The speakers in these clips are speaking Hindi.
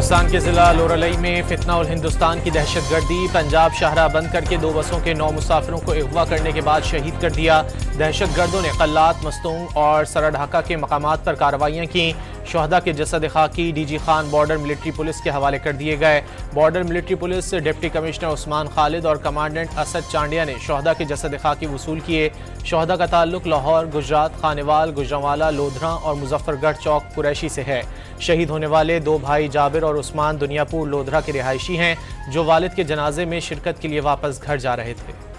बलूचिस्तान के जिला लोरलई में फितना उल हिंदुस्तान की दहशतगर्दी। पंजाब शाहराह बंद करके 2 बसों के 9 मुसाफिरों को अगवा करने के बाद शहीद कर दिया। दहशतगर्दों ने कल्लात, मस्तूंग और सरढाका के मकामात पर कार्रवाइयां की। शहदा के जसद खाकी DG Khan border military police के हवाले कर दिए गए। Border military police deputy commissioner Usman Khalid और कमांडेंट असद चांडिया ने शहदा के जसद खाकी वसूल किए। शहदा का ताल्लुक लाहौर, गुजरात, खानेवाल, गुजरांवाला, लोधरा और मुजफ्फरगढ़ चौक कुरैशी से है। शहीद होने वाले 2 भाई जाबिर और उस्मान दुनियापुर लोधरा के रिहायशी हैं, जो वालिद के जनाजे में शिरकत के लिए वापस घर जा रहे थे।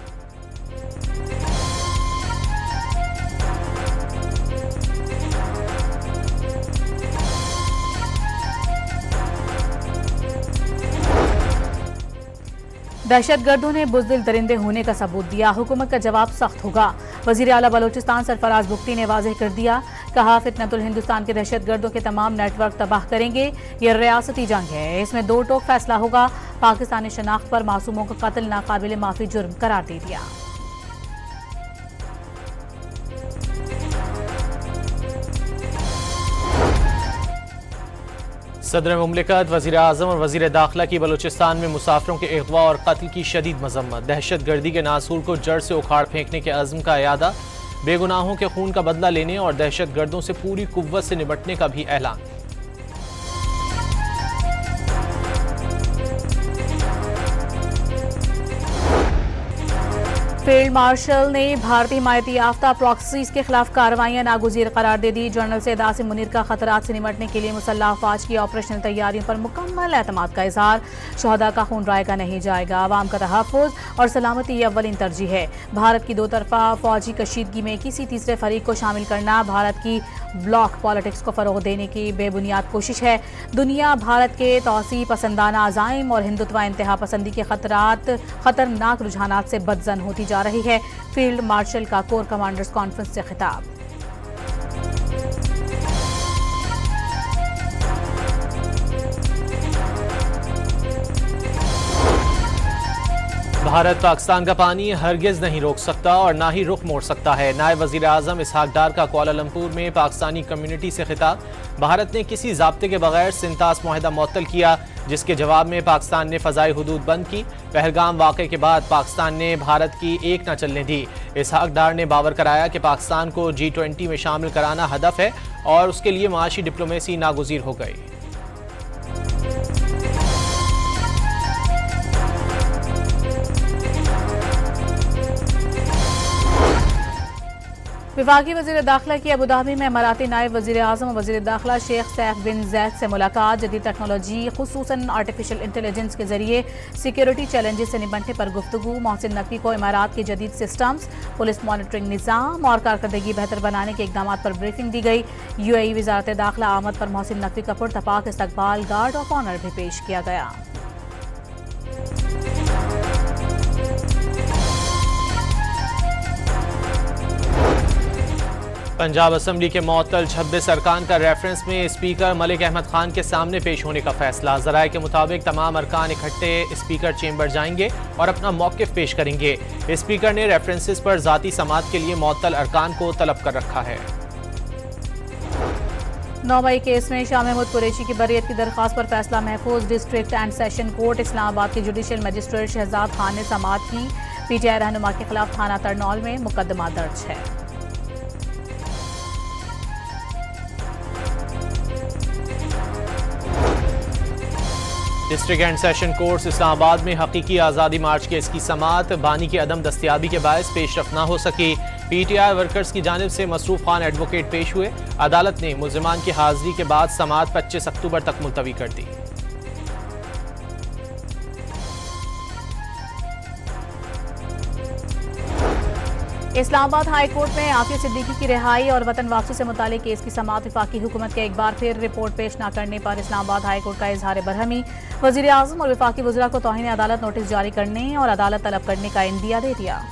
दहशतगर्दों ने बुज़दिल दरिंदे होने का सबूत दिया। हुकूमत का जवाब सख्त होगा। वज़ीर आला बलूचिस्तान सरफराज बुख्ती ने वाज़ेह कर दिया। कहा, फितनतुल हिंदुस्तान के दहशतगर्दों के तमाम नेटवर्क तबाह करेंगे। यह रियासती जंग है, इसमें 2 टोक फैसला होगा। पाकिस्तानी शनाख्त पर मासूमों का कत्ल नाकाबिल माफी जुर्म करार दे दिया। सदर मुमलिकत, वज़ीर आज़म और वज़ीर दाखिला की बलूचिस्तान में मुसाफिरों के अगवा और कत्ल की शदीद मजम्मत। दहशतगर्दी के नासूर को जड़ से उखाड़ फेंकने के अज़्म का यादा। बेगुनाहों के खून का बदला लेने और दहशतगर्दों से पूरी कुव्वत से निपटने का भी ऐलान। फील्ड मार्शल ने भारतीय हिमायती याफ्ता प्रॉक्सीज के खिलाफ कार्रवाइयां नागुज़ीर करार दे दी। जनरल सैयद आसिम मुनीर का खतरात से निपटने के लिए मुसल्लह अफवाज की ऑपरेशनल तैयारियों पर मुकम्मल एतमाद का इजहार। शहदा का खून रायगा नहीं जाएगा, आवाम का तहफ़्फ़ुज़ और सलामती ये अव्वलिन तरजीह है। भारत की 2 तरफा फौजी कशीदगी में किसी तीसरे फरीक को शामिल करना भारत की ब्लॉक पॉलिटिक्स को फ़रोग़ देने की बेबुनियाद कोशिश है। दुनिया भारत के तौसी पसंदाना अज़ाइम और हिंदुत्व इंतहा पसंदी के खतरनाक रुझानात से बदज़न होती जा रही है। फील्ड मार्शल का कोर कमांडर्स कॉन्फ्रेंस से खिताब। भारत पाकिस्तान का पानी हरगिज नहीं रोक सकता और ना ही रुख मोड़ सकता है। नायब वज़ीर आज़म इसहाक डार का कुआलालंपुर में पाकिस्तानी कम्युनिटी से खिताब। भारत ने किसी ज़ाब्ते के बगैर सिंतास मुआहदा मुअत्तल किया, जिसके जवाब में पाकिस्तान ने फ़ज़ाई हुदूद बंद की। पहलगाम वाक़े के बाद पाकिस्तान ने भारत की एक न चलने दी। इसहाक डार ने बावर कराया कि पाकिस्तान को G20 में शामिल कराना हदफ है और उसके लिए माशी डिप्लोमेसी नागुज़ीर हो गई। विफाकी वज़ीर दाखिला की अबूधाबी में इमाराती नायब वज़ीर आज़म और वज़ीर दाखिला शेख सैफ बिन जैद से मुलाकात। जदीद टेक्नोलॉजी खुसूसन आर्टिफिशियल इंटेलिजेंस के जरिए सिक्योरिटी चैलेंजेस से निपटने पर गुफ्तगू। मोहसिन नकवी को इमारात के जदीद सिस्टम्स, पुलिस मॉनिटरिंग निज़ाम और कारकर्दगी बेहतर बनाने के इक़दाम पर ब्रीफिंग दी गई। UAE वज़ारत दाखिला आमद पर मोहसिन नकवी का पुरतपाक इस्तकबाल, गार्ड ऑफ ऑनर भी पेश किया गया। पंजाब असम्बली के मुअत्तल 26 अरकान का रेफरेंस में स्पीकर मलिक अहमद खान के सामने पेश होने का फैसला। ज़राए के मुताबिक तमाम अरकान इकट्ठे स्पीकर चेंबर जाएंगे और अपना मौक़िफ़ पेश करेंगे। स्पीकर ने रेफरेंसेस पर ज़ाती समात के लिए मुअत्तल अरकान को तलब कर रखा है। 9 मई केस में शाह महमूद कुरैशी की बरियत की दरख्वास्त पर फैसला महफूज। District and session court Islamabad के जुडिशल मजिस्ट्रेट शहजाद खान ने समात की। PTI रहनुमा के खिलाफ थाना तरनौल में मुकदमा दर्ज है। District and session courts Islamabad में हकीकी आज़ादी मार्च केस की समात। बानी की अदम दस्तियाबी के बायस पेशरफ न हो सकी। PTI वर्कर्स की जानिब से मसरूफ खान एडवोकेट पेश हुए। अदालत ने मुल्ज़िमान की हाजिरी के बाद समात 25 अक्टूबर तक मुलतवी कर दी। इस्लामाबाद हाई कोर्ट में आफिया सिद्दीकी की रिहाई और वतन वापसी से मुतालिक केस की समात। वफाकी हुकूमत के एक बार फिर रिपोर्ट पेश न करने पर इस्लामाबाद हाई कोर्ट का इजहार बरहमी। वज़ीर आज़म और वफाकी वज़रा को तौहीन अदालत नोटिस जारी करने और अदालत तलब करने का इंदिया दे दिया।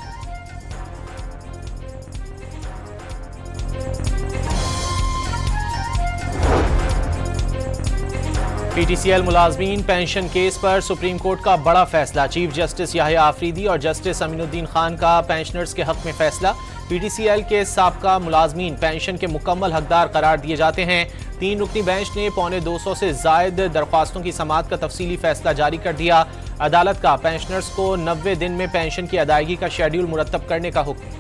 PTCL मुलाजमीन पेंशन केस पर सुप्रीम कोर्ट का बड़ा फैसला। चीफ जस्टिस याहिया आफरीदी और जस्टिस अमीनुद्दीन खान का पेंशनर्स के हक में फैसला। PTCL के साबका मुलाजमीन पेंशन के मुकम्मल हकदार करार दिए जाते हैं। 3 रुकनी बेंच ने 250 से जायद दरख्वास्तों की समाअत का तफसीली फैसला जारी कर दिया। अदालत का पेंशनर्स को 90 दिन में पेंशन की अदायगी का शेड्यूल मुरतब करने का हुक्म।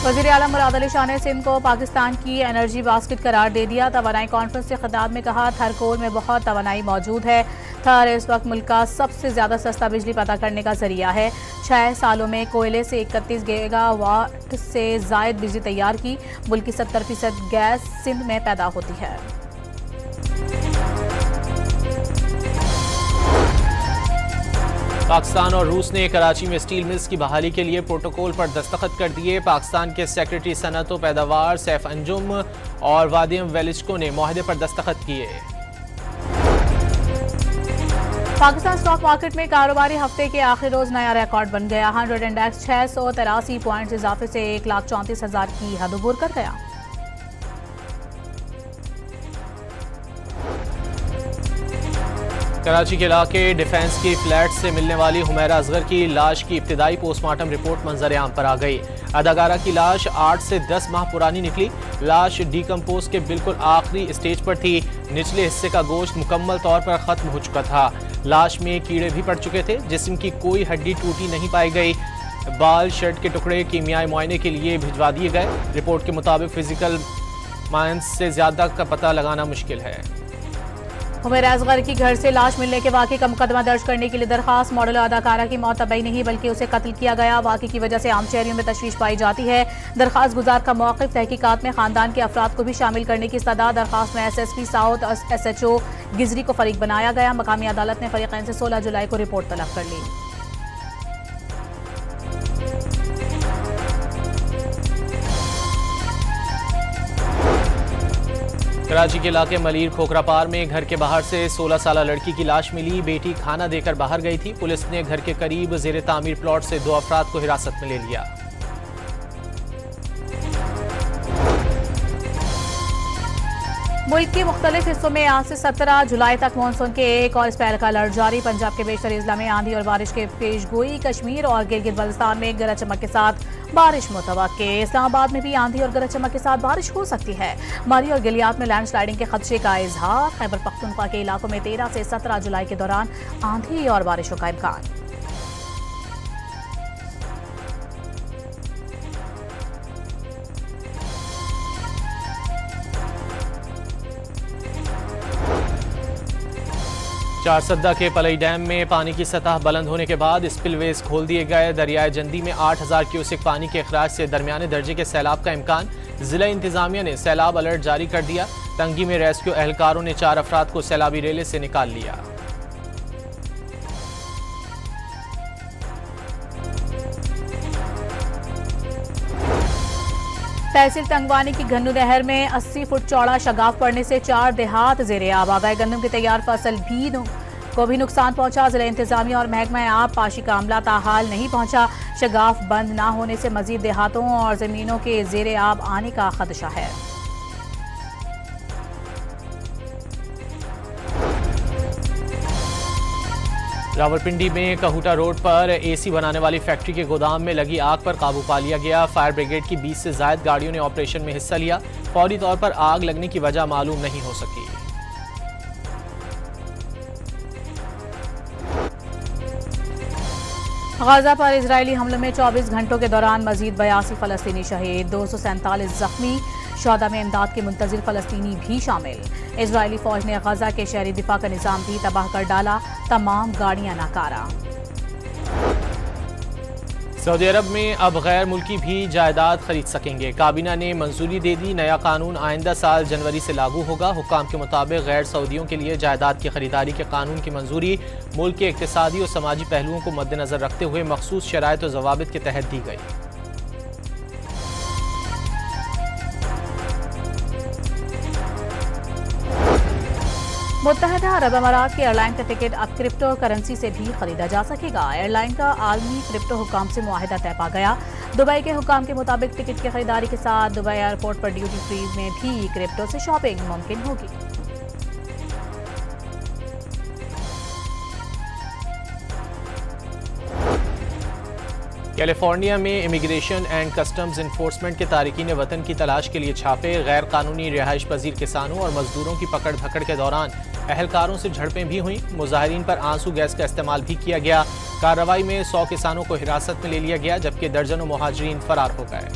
वज़ीर आला मुराद अली शाह ने सिंध को पाकिस्तान की एनर्जी बास्केट करार दे दिया। तवानाई कॉन्फ्रेंस से खिताब में कहा, थर कोल में बहुत तवानाई मौजूद है। थर इस वक्त मुल्क का सबसे ज्यादा सस्ता बिजली पैदा करने का जरिया है। 6 सालों में कोयले से 31 गीगावाट से जायद बिजली तैयार की। मुल्क की 70% गैस सिंध में पैदा होती है। पाकिस्तान और रूस ने कराची में स्टील मिल्स की बहाली के लिए प्रोटोकॉल पर दस्तखत कर दिए। पाकिस्तान के सेक्रेटरी सनअत व पैदावार सैफ अंजुम और वादिम वेलिचको ने मुआहदे पर दस्तखत किए। पाकिस्तान स्टॉक मार्केट में कारोबारी हफ्ते के आखिर रोज नया रिकॉर्ड बन गया। 100 इंडेक्स 683 पॉइंट्स इजाफे से 1,34,000 की हद अबूर कर गया। कराची के इलाके डिफेंस की फ्लैट से मिलने वाली हुमैरा असगर की लाश की इब्तिदाई पोस्टमार्टम रिपोर्ट मंजर आम पर आ गई। अदाकारा की लाश 8 से 10 माह पुरानी निकली। लाश डीकम्पोज के बिल्कुल आखिरी स्टेज पर थी। निचले हिस्से का गोश्त मुकम्मल तौर पर खत्म हो चुका था। लाश में कीड़े भी पड़ चुके थे। जिस्म की कोई हड्डी टूटी नहीं पाई गई। बाल, शर्ट के टुकड़े कीमियाई मुआयने के लिए भिजवा दिए गए। रिपोर्ट के मुताबिक फिजिकल माइंस से ज्यादा का पता लगाना मुश्किल है। हुमैरा असगर की घर से लाश मिलने के वाक़े का मुकदमा दर्ज करने के लिए दरखास्त। मॉडल अदाकारा की मौत तबई नहीं बल्कि उसे कत्ल किया गया। वाक़े की वजह से आम शहरियों में तशवीश पाई जाती है। दरखास्त गुजार का मौक़िफ़, तहकीकात में खानदान के अफराद को भी शामिल करने की इस्तदा। दरखास्त में SSP साउथ SHO गिजरी को फरीक बनाया गया। मकामी अदालत ने फरीक़ैन से 16 जुलाई को रिपोर्ट तलब कर ली। कराची के इलाके मलीर खोखरापार में घर के बाहर से 16 साल लड़की की लाश मिली। बेटी खाना देकर बाहर गई थी। पुलिस ने घर के करीब ज़ेरे तामीर प्लॉट से 2 अफराद को हिरासत में ले लिया। मुल्क के मुख्तलिफ हिस्सों में आज से 17 जुलाई तक मानसून के एक और स्पेल का अलर्ट जारी। पंजाब के बेशतर अजला में आंधी और बारिश के पेशगोई। कश्मीर और गिलगित बल्तिस्तान में गरज चमक के साथ बारिश मुतवक्के। इस्लामाबाद में भी आंधी और गरज चमक के साथ बारिश हो सकती है। मारी और गिलियात में लैंडस्लाइडिंग के खदशे का इजहार। खैबर पख्तूनख्वा के इलाकों में 13 से 17 जुलाई के दौरान आंधी और बारिशों का इम्कान। चारसद्दा के पलई डैम में पानी की सतह बुलंद होने के बाद स्पिलवेज खोल दिए गए। दरियाए जंदी में 8,000 क्यूसेक पानी के अखराज से दरमियाने दर्जे के सैलाब का इम्कान। जिला इंतजामिया ने सैलाब अलर्ट जारी कर दिया। तंगी में रेस्क्यू एहलकारों ने 4 अफराद को सैलाबी रेले से निकाल लिया। तहसील तंगवानी की घन्नू नहर में 80 फुट चौड़ा शगाफ पड़ने से 4 देहात ज़ेरे आब आ गए। गंदम की तैयार फसल को भी नुकसान पहुंचा। जिला इंतजामिया और महकमा आब पाशी का अमला ताहाल नहीं पहुंचा। शगाफ बंद न होने से मजीद देहातों और जमीनों के ज़ेरे आब आने का खदशा है। रावलपिंडी में कहूटा रोड पर AC बनाने वाली फैक्ट्री के गोदाम में लगी आग पर काबू पा लिया गया। फायर ब्रिगेड की 20 से ज्यादा गाड़ियों ने ऑपरेशन में हिस्सा लिया। फौरी तौर पर आग लगने की वजह मालूम नहीं हो सकी। गाजा पर इजरायली हमलों में 24 घंटों के दौरान मजीद 82 फलस्तीनी शहीद, 247 जख्मी। शोहदा में इमदाद के मुंतजिर फलस्तीनी भी शामिल। इजरायली फौज ने गाजा के शहरी दिफा का निजाम भी तबाह कर डाला। तमाम गाड़ियां नाकारा। सऊदी अरब में अब गैर मुल्की भी जायदाद खरीद सकेंगे। काबीना ने मंजूरी दे दी। नया कानून आइंदा साल जनवरी से लागू होगा। हुक्काम के मुताबिक गैर सऊदियों के लिए जायदाद की खरीदारी के कानून की मंजूरी मुल्क के इक्तिसादी और समाजी पहलुओं को मद्देनजर रखते हुए मखसूस शराइत और जवाबित के तहत दी गई। मुत्तहदा अरब अमारात के एयरलाइन का टिकट अब क्रिप्टो करेंसी से भी खरीदा जा सकेगा। एयरलाइन का आलमी क्रिप्टो हुक्काम से मुआहिदा तय पा गया। दुबई के हुक्काम के मुताबिक टिकट की खरीदारी के साथ दुबई एयरपोर्ट पर ड्यूटी फ्री में भी क्रिप्टो से शॉपिंग मुमकिन होगी। कैलिफोर्निया में इमिग्रेशन एंड कस्टम्स इन्फोर्समेंट के तारिकीन वतन की तलाश के लिए छापे। गैर कानूनी रिहाइश पजीर किसानों और मजदूरों की पकड़ धकड़ के दौरान अहलकारों से झड़पें भी हुई। मुजाहिरीन पर आंसू गैस का इस्तेमाल भी किया गया। कार्रवाई में 100 किसानों को हिरासत में ले लिया गया, जबकि दर्जनों मुहाजिरीन फरार हो गए।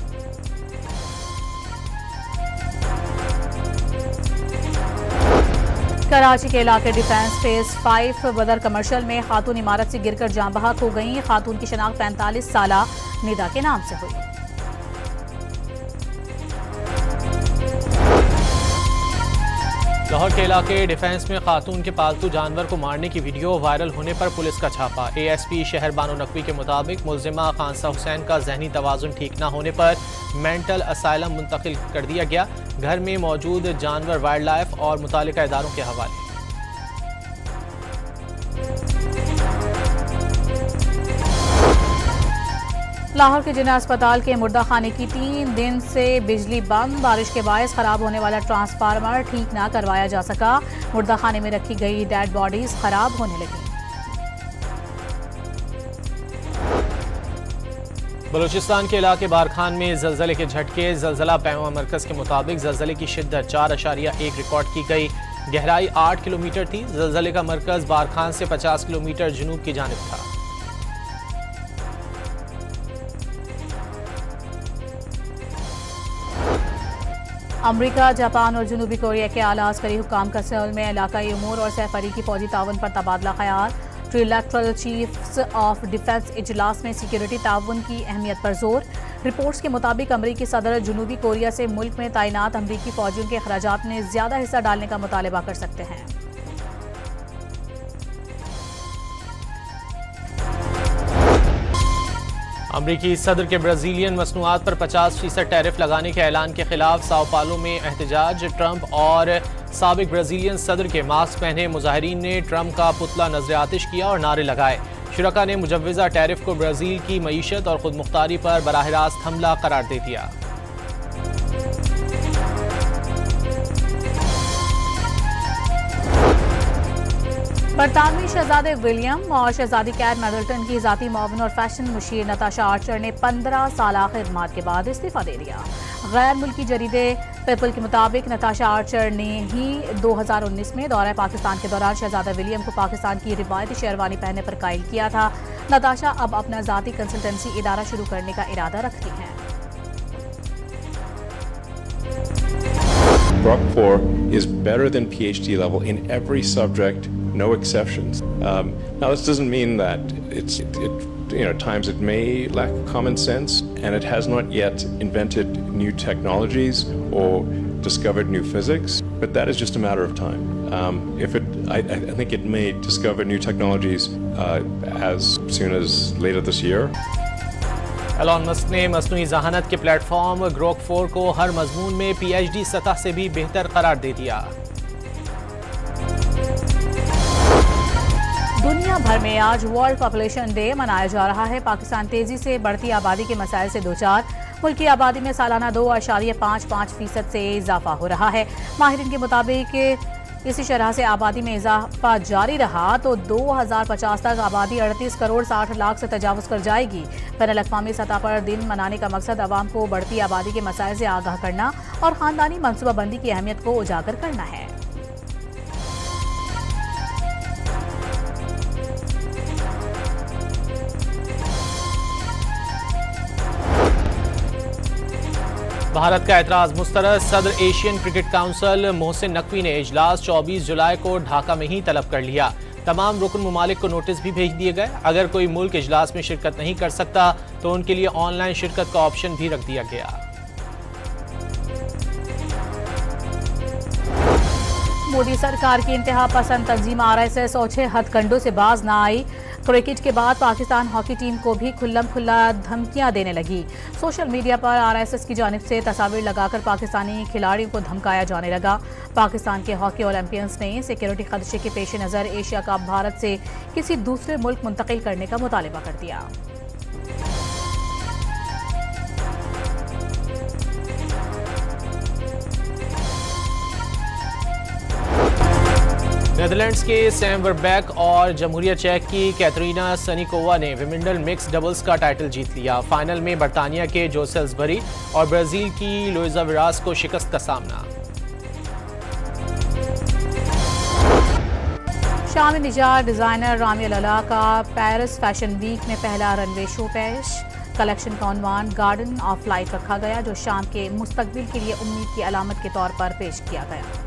कराची के इलाके डिफेंस फेज 5 बदर कमर्शियल में खातून इमारत से गिरकर जान बहक हो गई। खातून की शनाख्त 45 साला निदा के नाम से हुई। लाहौर के इलाके डिफेंस में खातून के पालतू जानवर को मारने की वीडियो वायरल होने पर पुलिस का छापा। ASP शहर बानो नकवी के मुताबिक मुल्जिमा खानसा हुसैन का जहनी तवाजुन ठीक न होने पर मेंटल असाइलम मुंतकिल कर दिया गया। घर में मौजूद जानवर वाइल्ड लाइफ और मुतालिका इदारों के हवाले। लाहौर के जिना अस्पताल के मुर्दा खाने की 3 दिन से बिजली बंद। बारिश के बायस खराब होने वाला ट्रांसफार्मर ठीक ना करवाया जा सका। मुर्दा खाने में रखी गई डेड बॉडीज खराब होने लगी। बलूचिस्तान के इलाके बारखान में जलजले के झटके। जलजला पैमा मरकज के मुताबिक जलजले की शिद्दत 4.1 रिकॉर्ड की गई। गहराई 8 किलोमीटर थी। जलजले का मरकज बारखान से 50 किलोमीटर जुनूब की जानिब था। अमरीका, जापान और जनूबी कोरिया के आला अस्करी हुक्काम का सेउल में इलाकाई उमूर और सहफरीकी फौजी ताउन पर तबादला ख्याल। ट्रिलैटरल चीफ्स ऑफ डिफेंस इजलास में सिक्योरिटी ताउन की अहमियत पर जोर। रिपोर्ट्स के मुताबिक अमरीकी सदर जनूबी कोरिया से मुल्क में तैनात अमरीकी फौजियों के अखराजात में ज्यादा हिस्सा डालने का मुतालबा कर सकते हैं। अमरीकी सदर के ब्राजीलियन मसनूआत पर 50% टैरिफ लगाने के ऐलान के खिलाफ साओ पालो में एहतजाज। ट्रंप और साबिक ब्राजीलियन सदर के मास्क पहने मुजाहिरीन ने ट्रंप का पुतला नजर आतिश किया और नारे लगाए। शुरका ने मुजव्वजा टैरिफ को ब्राजील की मईशत और खुद मुख्तारी पर बराह रास्त हमला करार दे दिया। बरतानवी शहजादे विलियम और शहजादी कैट मिडलटन की जाती मुआविन और फैशन मुशीर नताशा आर्चर ने 15 साल खिदमात के बाद इस्तीफा दे दिया। गैर मुल्की जरीदे पीपल के मुताबिक नताशा आर्चर ने ही 2019 में दौरा पाकिस्तान के दौरान शहजादा विलियम को पाकिस्तान की रिवायती शेरवानी पहनने पर कायल किया था। नताशा अब अपना जाती कंसल्टेंसी इदारा शुरू करने का इरादा रखती हैं। Grok 4 is better than PhD level in every subject, no exceptions. Now this doesn't mean that at times it may lack common sense and it has not yet invented new technologies or discovered new physics, but that is just a matter of time. I think it may discover new technologies as soon as later this year. Elon Musk ने मसनूई जहानत के प्लेटफॉर्म ग्रोक 4 को हर मजमून में PhD सतह से भी बेहतर करार दे दिया। दुनिया भर में आज वर्ल्ड पॉपुलेशन डे मनाया जा रहा है। पाकिस्तान तेजी से बढ़ती आबादी के मसाइल से दोचार। मुल्क की आबादी में सालाना 2.55% से इजाफा हो रहा है। माहिरीन के मुताबिक इसी शरह से आबादी में इजाफा जारी रहा तो 2050 तक आबादी 38 करोड़ 60 लाख से तजावुज कर जाएगी। बैनुल अक़वामी सतह पर दिन मनाने का मकसद आवाम को बढ़ती आबादी के मसाइल से आगाह करना और खानदानी मनसूबाबंदी की अहमियत को उजागर करना है। भारत का एतराज मुस्तरद। सदर Asian cricket council Mohsin Naqvi ने इजलास 24 जुलाई को ढाका में ही तलब कर लिया। तमाम रुकन ममालिक को नोटिस भी भेज दिए गए। अगर कोई मुल्क इजलास में शिरकत नहीं कर सकता तो उनके लिए ऑनलाइन शिरकत का ऑप्शन भी रख दिया गया। मोदी सरकार की इंतहा पसंद तंजीम RSS और 6 हथकंडों से बाज न आई। क्रिकेट के बाद पाकिस्तान हॉकी टीम को भी खुल्लम खुल्ला धमकियां देने लगी। सोशल मीडिया पर RSS की जानिब से तस्वीर लगाकर पाकिस्तानी खिलाड़ियों को धमकाया जाने लगा। पाकिस्तान के हॉकी ओलंपियंस ने सिक्योरिटी खदशे के पेश नज़र एशिया कप भारत से किसी दूसरे मुल्क मुंतकिल करने का मुतालबा कर दिया। नेदरलैंड्स के सैम वर्बैक और जमहूरिया चेक की कैटरीना सनीकोवा ने विमिंबल्डन मिक्स डबल्स का टाइटल जीत लिया। फाइनल में बरतानिया के जो सेल्सबरी और ब्राजील की लुइजा विरास को शिकस्त का सामना। शामी निजात डिजाइनर रामी लला का पेरिस फैशन वीक में पहला रनवे शो पेश। कलेक्शन का उन्वान गार्डन ऑफ लाइफ रखा गया, जो शाम के मुस्तकबिल के लिए उम्मीद की अलामत के तौर पर पेश किया गया।